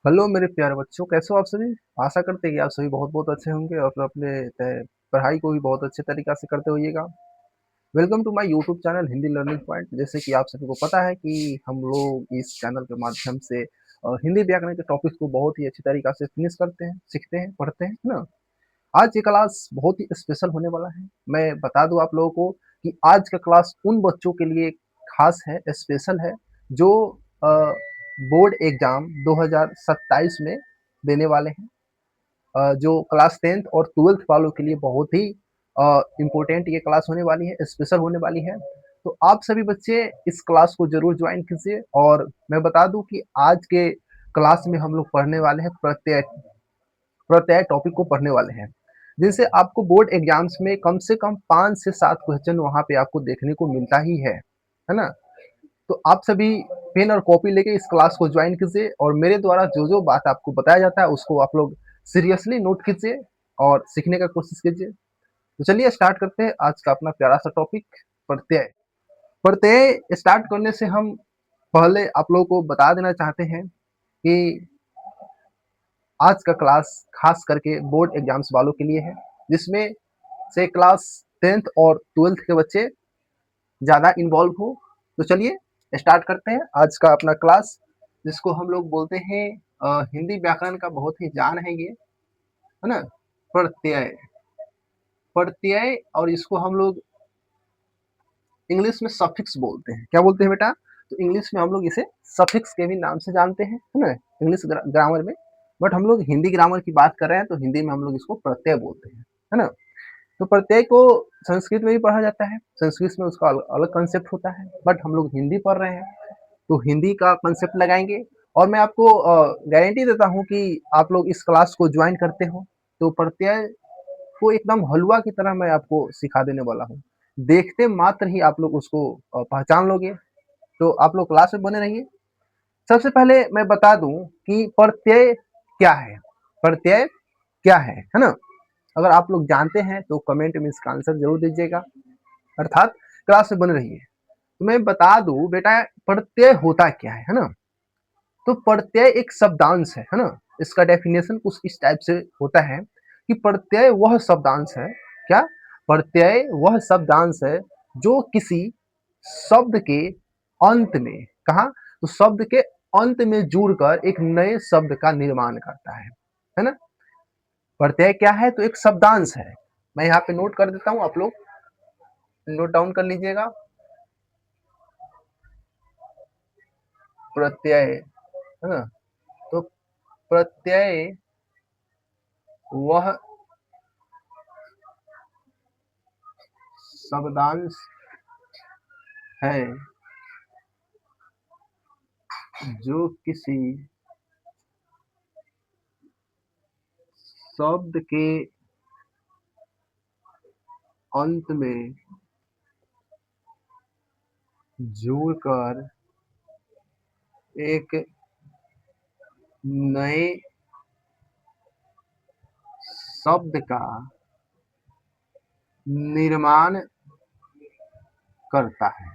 Hello मेरे प्यारे बच्चों, कैसे हो आप सभी। आशा करते हैं कि आप सभी बहुत बहुत अच्छे होंगे और फिर अपने पढ़ाई को भी बहुत अच्छे तरीक़ा से करते होइएगा। Welcome to my YouTube channel Hindi learning point. जैसे कि आप सभी को पता है कि हम लोग इस चैनल के माध्यम से हिंदी व्याकरण के टॉपिक को बहुत ही अच्छी तरीक़ा से फिनिश करते हैं, सीखते हैं, पढ़ते हैं, है ना। आज ये क्लास बहुत ही स्पेशल होने वाला है। मैं बता दूं आप लोगों को कि आज का क्लास उन बच्चों के लिए खास है, स्पेशल है, जो बोर्ड एग्जाम 2027 में देने वाले हैं। जो क्लास 10th और 12th वालों के लिए बहुत ही इम्पोर्टेंट ये क्लास होने वाली है, स्पेशल होने वाली है। तो आप सभी बच्चे इस क्लास को जरूर ज्वाइन कीजिए। और मैं बता दूं कि आज के क्लास में हम लोग पढ़ने वाले हैं प्रत्यय प्रत्यय टॉपिक को पढ़ने वाले हैं, जिनसे आपको बोर्ड एग्जाम्स में कम से कम 5 से 7 क्वेश्चन वहां पे आपको देखने को मिलता ही है ना। तो आप सभी पेन और कॉपी लेके इस क्लास को ज्वाइन कीजिए और मेरे द्वारा जो जो बात आपको बताया जाता है उसको आप लोग सीरियसली नोट कीजिए और सीखने का कोशिश कीजिए। तो चलिए स्टार्ट करते हैं आज का अपना प्यारा सा टॉपिक, प्रत्यय। प्रत्यय स्टार्ट करने से हम पहले आप लोगों को बता देना चाहते हैं कि आज का क्लास खास करके बोर्ड एग्जाम्स वालों के लिए है, जिसमें से क्लास 10th और 12th के बच्चे ज़्यादा इन्वॉल्व हो। तो चलिए स्टार्ट करते हैं आज का अपना क्लास, जिसको हम लोग बोलते हैं हिंदी व्याकरण का बहुत ही जान है ये, है ना। प्रत्यय, प्रत्यय, और इसको हम लोग इंग्लिश में सफिक्स बोलते हैं। क्या बोलते हैं बेटा? तो इंग्लिश में हम लोग इसे सफिक्स के भी नाम से जानते हैं, है ना, इंग्लिश ग्रामर में। बट हम लोग हिंदी ग्रामर की बात कर रहे हैं तो हिंदी में हम लोग इसको प्रत्यय बोलते हैं, है ना। तो प्रत्यय को संस्कृत में भी पढ़ा जाता है, संस्कृत में उसका अलग कंसेप्ट होता है, बट हम लोग हिंदी पढ़ रहे हैं तो हिंदी का कंसेप्ट लगाएंगे। और मैं आपको गारंटी देता हूँ कि आप लोग इस क्लास को ज्वाइन करते हो तो प्रत्यय को एकदम हलवा की तरह मैं आपको सिखा देने वाला हूँ। देखते मात्र ही आप लोग उसको पहचान लोगे। तो आप लोग क्लास में बने रहिए। सबसे पहले मैं बता दूं कि प्रत्यय क्या है। प्रत्यय क्या है ना। अगर आप लोग जानते हैं तो कमेंट में इसका आंसर जरूर दीजिएगा, अर्थात क्लास में बने रहिए। तो मैं बता दूं बेटा, प्रत्यय होता क्या है ना। तो प्रत्यय एक शब्दांश है ना। इसका डेफिनेशन कुछ इस टाइप से होता है कि प्रत्यय वह शब्दांश है। क्या? प्रत्यय वह शब्दांश है जो किसी शब्द के अंत में, कहा, तो शब्द के अंत में जुड़कर एक नए शब्द का निर्माण करता है ना। प्रत्यय क्या है? तो एक शब्दांश है। मैं यहाँ पे नोट कर देता हूँ, आप लोग नोट डाउन कर लीजिएगा। प्रत्यय, है ना। तो प्रत्यय वह शब्दांश है जो किसी शब्द के अंत में जोड़कर एक नए शब्द का निर्माण करता है।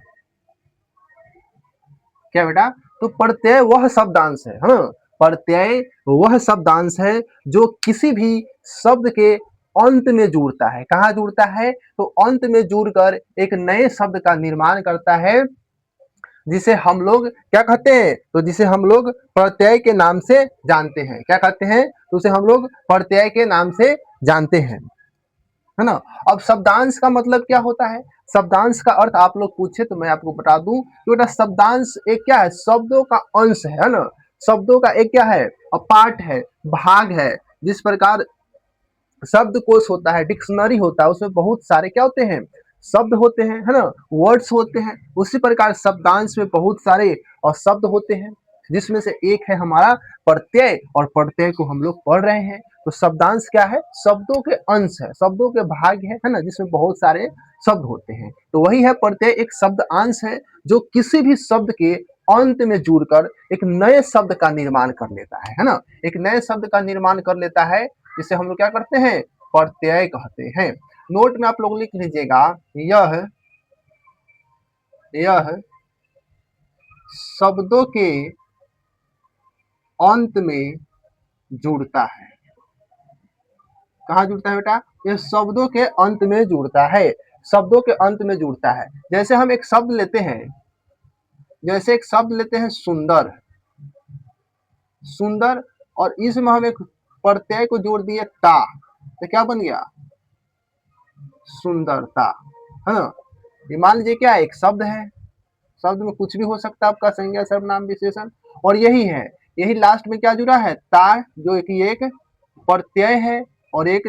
क्या बेटा? तो प्रत्यय वह शब्दांश है, हाँ, प्रत्यय वह शब्दांश है जो किसी भी शब्द के अंत में जुड़ता है। कहाँ जुड़ता है? तो अंत में जुड़कर एक नए शब्द का निर्माण करता है, जिसे हम लोग क्या कहते हैं? तो जिसे हम लोग प्रत्यय के नाम से जानते हैं। क्या कहते हैं? तो उसे हम लोग प्रत्यय के नाम से जानते हैं, है ना। अब शब्दांश का मतलब क्या होता है? शब्दांश का अर्थ आप लोग पूछे तो मैं आपको बता दूं कि बेटा शब्दांश एक क्या है? शब्दों का अंश है ना। शब्दों का एक क्या है? पार्ट है, भाग है। जिस प्रकार शब्दकोश होता है, डिक्शनरी होता है, उसमें बहुत सारे क्या होते हैं? शब्द होते हैं, है ना, वर्ड्स होते हैं। उसी प्रकार शब्दांश में बहुत सारे और शब्द होते हैं, जिसमें से एक है हमारा प्रत्यय, और प्रत्यय को हम लोग पढ़ रहे हैं। तो शब्दांश क्या है? शब्दों के अंश है, शब्दों के भाग है ना, जिसमें बहुत सारे शब्द होते हैं। तो वही है प्रत्यय, एक शब्द अंश है जो किसी भी शब्द के अंत में जुड़कर एक नए शब्द का निर्माण कर लेता है ना। एक नए शब्द का निर्माण कर लेता है, जिसे हम लोग क्या करते हैं? प्रत्यय कहते हैं। नोट में आप लोग लिख लीजिएगा, यह शब्दों के अंत में जुड़ता है। कहाँ जुड़ता है बेटा? ये शब्दों के अंत में जुड़ता है, शब्दों के अंत में जुड़ता है। जैसे हम एक शब्द लेते हैं, जैसे एक शब्द लेते हैं सुंदर, सुंदर, और इसमें हम एक प्रत्यय को जोड़ दिए ता, तो क्या बन गया? सुंदरता, है ना। ये मान लीजिए क्या है? एक शब्द है, शब्द में कुछ भी हो सकता है आपका, संज्ञा, सर्वनाम, विशेषण, और यही है, यही लास्ट में क्या जुड़ा है? ता, जो कि एक प्रत्यय है और एक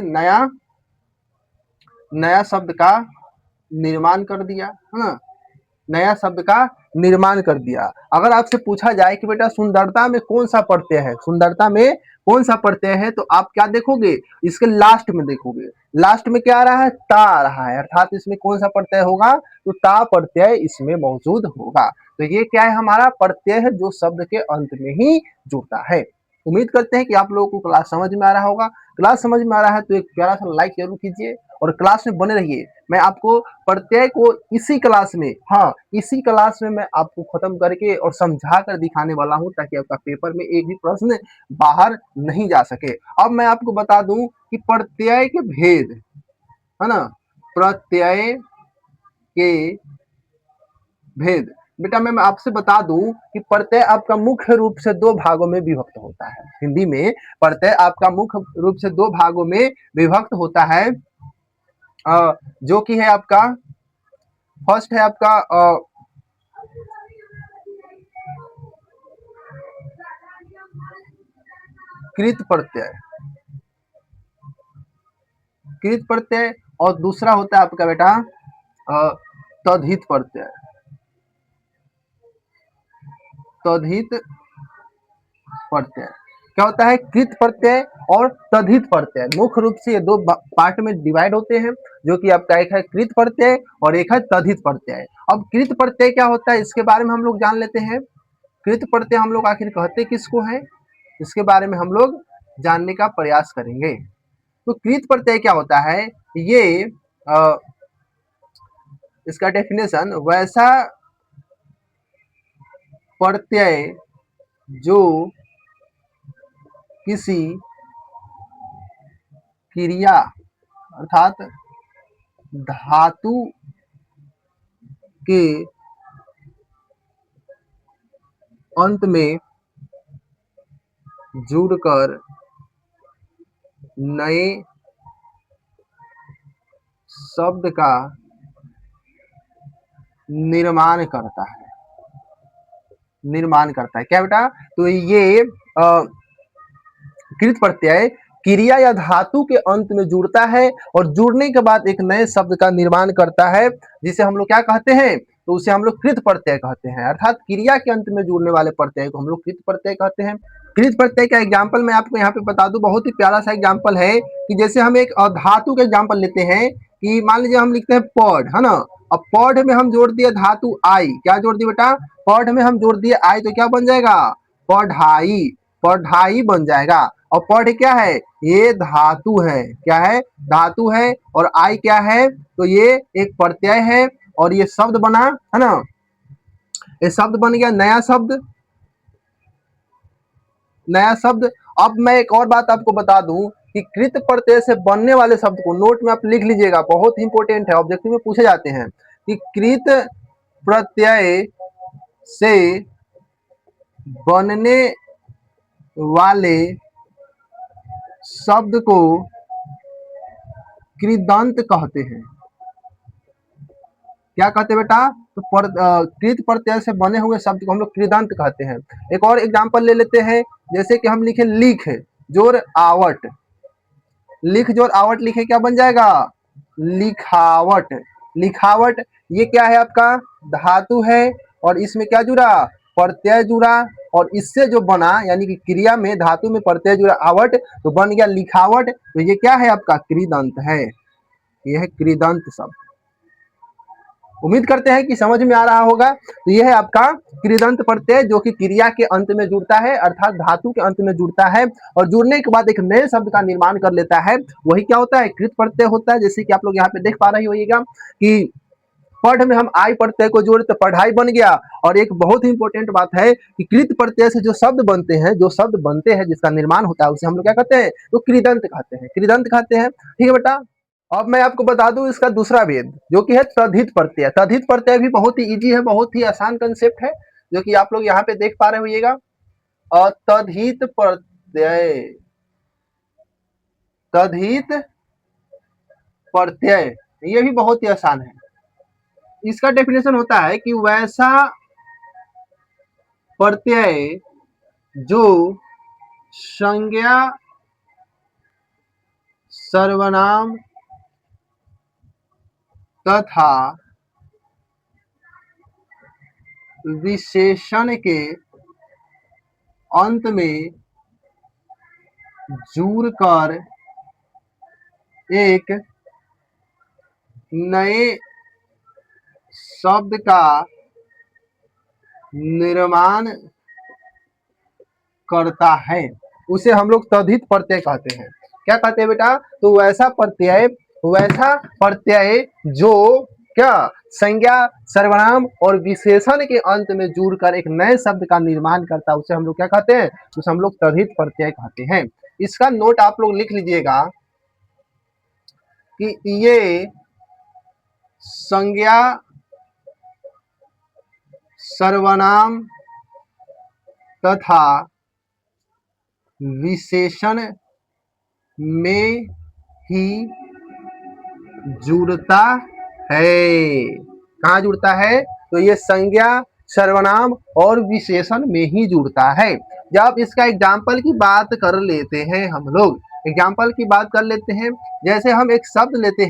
नया शब्द का निर्माण कर दिया, है ना, नया शब्द का निर्माण कर दिया। अगर आपसे पूछा जाए कि बेटा सुंदरता में कौन सा प्रत्यय है, सुंदरता में कौन सा प्रत्यय है, तो आप क्या देखोगे? इसके लास्ट में देखोगे, लास्ट में क्या आ रहा है? ता आ रहा है, अर्थात इसमें कौन सा प्रत्यय होगा? तो ता प्रत्यय इसमें मौजूद होगा। तो ये क्या है? हमारा प्रत्यय है जो शब्द के अंत में ही जुड़ता है। उम्मीद करते हैं कि आप लोगों को क्लास समझ में आ रहा होगा। क्लास समझ में आ रहा है तो एक प्यारा सा लाइक जरूर कीजिए और क्लास में बने रहिए। मैं आपको प्रत्यय को इसी क्लास में, हाँ, इसी क्लास में मैं आपको खत्म करके और समझा कर दिखाने वाला हूं, ताकि आपका पेपर में एक भी प्रश्न बाहर नहीं जा सके। अब मैं आपको बता दूं कि प्रत्यय के भेद, है ना, प्रत्यय के भेद। बेटा मैं आपसे बता दूं कि प्रत्यय आपका मुख्य रूप से दो भागों में विभक्त होता है। हिंदी में प्रत्यय आपका मुख्य रूप से दो भागों में विभक्त होता है, जो कि है आपका, फर्स्ट है आपका कृत प्रत्यय, कृत प्रत्यय, और दूसरा होता है आपका बेटा तद्धित प्रत्यय, तद्धित प्रत्यय। क्या होता है? कृत प्रत्यय और तद्धित प्रत्यय, मुख्य रूप से ये दो पार्ट में डिवाइड होते हैं, जो कि आपका एक है कृत प्रत्यय और एक है तद्धित प्रत्यय। अब कृत प्रत्यय क्या होता है, इसके बारे में हम लोग जान लेते हैं। कृत प्रत्यय हम लोग आखिर कहते किसको है, इसके बारे में हम लोग जानने का प्रयास करेंगे। तो कृत प्रत्यय क्या होता है? ये इसका डेफिनेशन, वैसा प्रत्यय जो किसी क्रिया अर्थात धातु के अंत में जुड़कर नए शब्द का निर्माण करता है, निर्माण करता है। क्या बेटा? तो ये कृत प्रत्यय क्रिया या धातु के अंत में जुड़ता है और जुड़ने के बाद एक नए शब्द का निर्माण करता है, जिसे हम लोग क्या कहते हैं? तो उसे हम लोग कृत प्रत्यय कहते हैं। अर्थात क्रिया के अंत में जुड़ने वाले प्रत्यय को हम लोग कृत प्रत्यय कहते हैं। कृत प्रत्यय का एग्जाम्पल मैं आपको यहाँ पे बता दूं, बहुत ही प्यारा सा एग्जाम्पल है कि जैसे हम एक धातु का एग्जाम्पल लेते हैं कि मान लीजिए हम लिखते हैं पौध, है ना। अब पौध में हम जोड़ दिए धातु आई, क्या जोड़ दिए बेटा? पौध में हम जोड़ दिए आई, तो क्या बन जाएगा? पढ़ाई, पढ़ाई बन जाएगा। और पढ़ क्या है? ये धातु है, क्या है? धातु है। और आई क्या है? तो ये एक प्रत्यय है और ये शब्द बना, है ना, ये शब्द बन गया, नया शब्द, नया शब्द। अब मैं एक और बात आपको बता दूं कि कृत प्रत्यय से बनने वाले शब्द को नोट में आप लिख लीजिएगा, बहुत ही इंपॉर्टेंट है, ऑब्जेक्टिव में पूछे जाते हैं कि कृत प्रत्यय से बनने वाले शब्द को कृदंत कहते हैं। क्या कहते हैं बेटा? तो कृत प्रत्यय से बने हुए शब्द को हम लोग कृदंत कहते हैं। एक और एग्जांपल ले लेते हैं, जैसे कि हम लिखे लिख जोर आवट, लिख जोर आवट लिखे, क्या बन जाएगा? लिखावट, लिखावट। ये क्या है आपका? धातु है और इसमें क्या जुड़ा? प्रत्यय जुड़ा, और इससे जो बना, यानी कि क्रिया में धातु में प्रत्यय जुड़ा आवट, तो बन गया लिखावट। तो ये क्या है आपका? कृदंत है, यह है कृदंत शब्द। उम्मीद करते हैं कि समझ में आ रहा होगा। तो यह है आपका कृदंत प्रत्यय, जो कि क्रिया के अंत में जुड़ता है, अर्थात धातु के अंत में जुड़ता है और जुड़ने के बाद एक नए शब्द का निर्माण कर लेता है। वही क्या होता है? कृत प्रत्यय होता है। जैसे कि आप लोग यहाँ पे देख पा रहे होइएगा कि पढ़ में हम आई प्रत्यय को जोड़े तो पढ़ाई बन गया। और एक बहुत ही इंपॉर्टेंट बात है कि कृत प्रत्यय से जो शब्द बनते हैं, जिसका निर्माण होता है, उसे हम लोग क्या कहते हैं, तो कृदंत कहते हैं, कृदंत कहते हैं। ठीक है बेटा। अब मैं आपको बता दूं इसका दूसरा वेद जो कि है तद्धित प्रत्यय। तद्धित प्रत्यय भी बहुत ही इजी है, बहुत ही आसान कंसेप्ट है, जो कि आप लोग यहाँ पे देख पा रहे होइएगा। तद्धित प्रत्यय, तद्धित प्रत्यय, ये भी बहुत ही आसान है। इसका डेफिनेशन होता है कि वैसा प्रत्यय जो संज्ञा, सर्वनाम तथा विशेषण के अंत में जुड़कर एक नए शब्द का निर्माण करता है, उसे हम लोग तद्धित प्रत्यय कहते हैं। क्या कहते हैं बेटा, तो वैसा प्रत्यय जो क्या संज्ञा, सर्वनाम और विशेषण के अंत में जुड़कर एक नए शब्द का निर्माण करता है, उसे हम लोग क्या कहते हैं, उसे हम लोग तद्धित प्रत्यय कहते हैं। इसका नोट आप लोग लिख लीजिएगा कि ये संज्ञा, सर्वनाम तथा विशेषण में ही जुड़ता है। कहाँ जुड़ता है, तो ये संज्ञा, सर्वनाम और विशेषण में ही जुड़ता है। जब इसका एग्जाम्पल की बात कर लेते हैं, हम लोग एग्जाम्पल की बात कर लेते हैं, जैसे हम एक शब्द लेते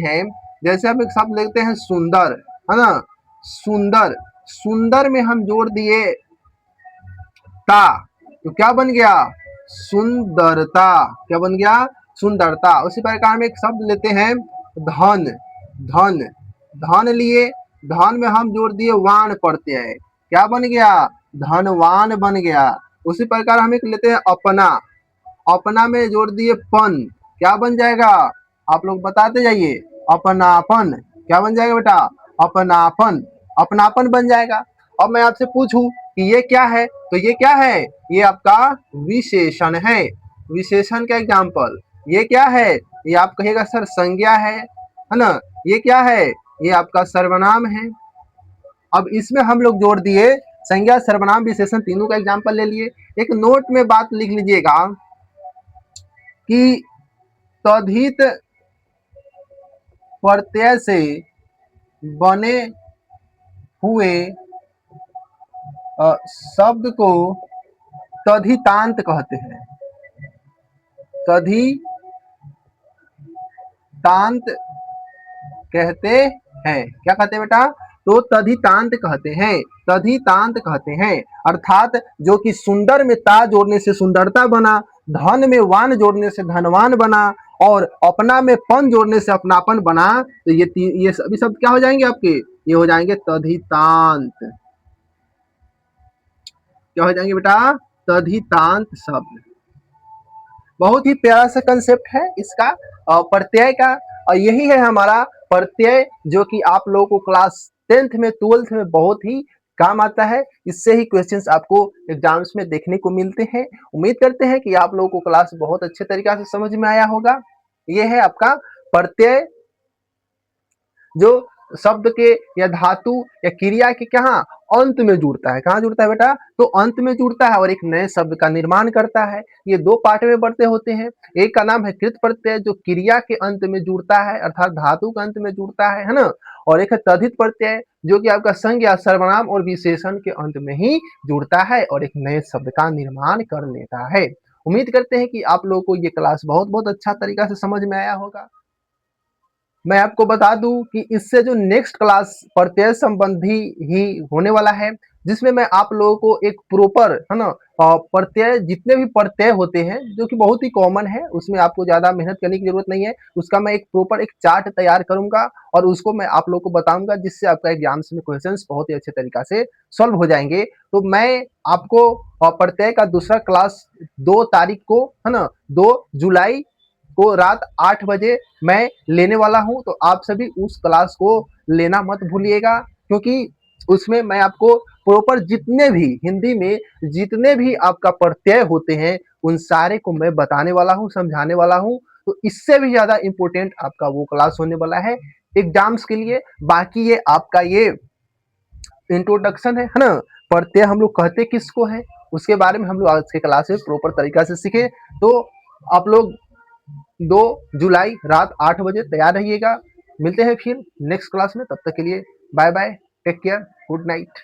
हैं, सुंदर, है ना, सुंदर, सुंदर में हम जोड़ दिए ता, तो क्या बन गया, सुंदरता। क्या बन गया, सुंदरता। उसी प्रकार में एक शब्द लेते हैं धन, धन, धन लिए, धन में हम जोड़ दिए वान प्रत्यय, क्या बन गया, धनवान बन गया। उसी प्रकार हम एक लेते हैं अपना, अपना में जोड़ दिए पन, क्या बन जाएगा, आप लोग बताते जाइए, अपनापन। क्या बन जाएगा बेटा, अपनापन, अपनापन बन जाएगा। अब मैं आपसे पूछूं कि ये क्या है, तो ये क्या है, ये आपका विशेषण है। विशेषण का एग्जाम्पल, ये क्या है, ये आप कहिएगा सर संज्ञा है ना, ये क्या है, ये आपका सर्वनाम है। अब इसमें हम लोग जोड़ दिए संज्ञा, सर्वनाम, विशेषण, तीनों का एग्जाम्पल ले लिए। एक नोट में बात लिख लीजिएगा कि तद्धित प्रत्यय से बने हुए शब्द को तद्धितांत कहते हैं। तद्धितांत कहते हैं, क्या कहते हैं बेटा, तो तद्धितांत कहते हैं, तद्धितांत कहते हैं। अर्थात जो कि सुंदर में ता जोड़ने से सुंदरता बना, धन में वान जोड़ने से धनवान बना, और अपना में पन जोड़ने से अपनापन बना, तो ये सभी शब्द क्या हो जाएंगे आपके, ये हो जाएंगे तद्धितांत। क्या हो जाएंगे बेटा, तद्धितांत शब्द। बहुत ही प्यारा सा कंसेप्ट है इसका प्रत्यय का, और यही है हमारा प्रत्यय जो कि आप लोगों को क्लास 10th में 12th में बहुत ही काम आता है। इससे ही क्वेश्चंस आपको एग्जाम्स में देखने को मिलते हैं। उम्मीद करते हैं कि आप लोगों को क्लास बहुत अच्छे तरीके से समझ में आया होगा। ये है आपका प्रत्यय जो शब्द के या धातु या क्रिया के कहाँ अंत में जुड़ता है। कहाँ जुड़ता है बेटा, तो अंत में जुड़ता है और एक नए शब्द का निर्माण करता है। ये दो पार्ट में बढ़ते होते हैं। एक का नाम है कृत प्रत्यय जो क्रिया के अंत में जुड़ता है अर्थात धातु के अंत में जुड़ता है ना, और एक है तद्धित प्रत्यय जो कि आपका संज्ञा, सर्वनाम और विशेषण के अंत में ही जुड़ता है और एक नए शब्द का निर्माण कर लेता है। उम्मीद करते हैं कि आप लोगों को ये क्लास बहुत बहुत अच्छा तरीका से समझ में आया होगा। मैं आपको बता दूं कि इससे जो नेक्स्ट क्लास प्रत्यय संबंधी ही होने वाला है, जिसमें मैं आप लोगों को एक प्रॉपर, है ना, प्रत्यय, जितने भी प्रत्यय होते हैं जो कि बहुत ही कॉमन है, उसमें आपको ज्यादा मेहनत करने की जरूरत नहीं है, उसका मैं एक प्रॉपर एक चार्ट तैयार करूंगा और उसको मैं आप लोगों को बताऊंगा, जिससे आपका एग्जाम्स में क्वेश्चंस बहुत ही अच्छे तरीका से सॉल्व हो जाएंगे। तो मैं आपको प्रत्यय का दूसरा क्लास 2 तारीख को, है ना, 2 जुलाई को रात 8 बजे मैं लेने वाला हूँ, तो आप सभी उस क्लास को लेना मत भूलिएगा, क्योंकि उसमें मैं आपको प्रॉपर जितने भी हिंदी में जितने भी आपका प्रत्यय होते हैं उन सारे को मैं बताने वाला हूँ, समझाने वाला हूँ। तो इससे भी ज्यादा इंपॉर्टेंट आपका वो क्लास होने वाला है एग्जाम्स के लिए। बाकी ये आपका ये इंट्रोडक्शन है ना, प्रत्यय हम लोग कहते किसको है उसके बारे में हम लोग आज के क्लास में प्रॉपर तरीका से सीखे। तो आप लोग 2 जुलाई रात 8 बजे तैयार रहिएगा। मिलते हैं फिर नेक्स्ट क्लास में, तब तक के लिए bye bye, take care, good night.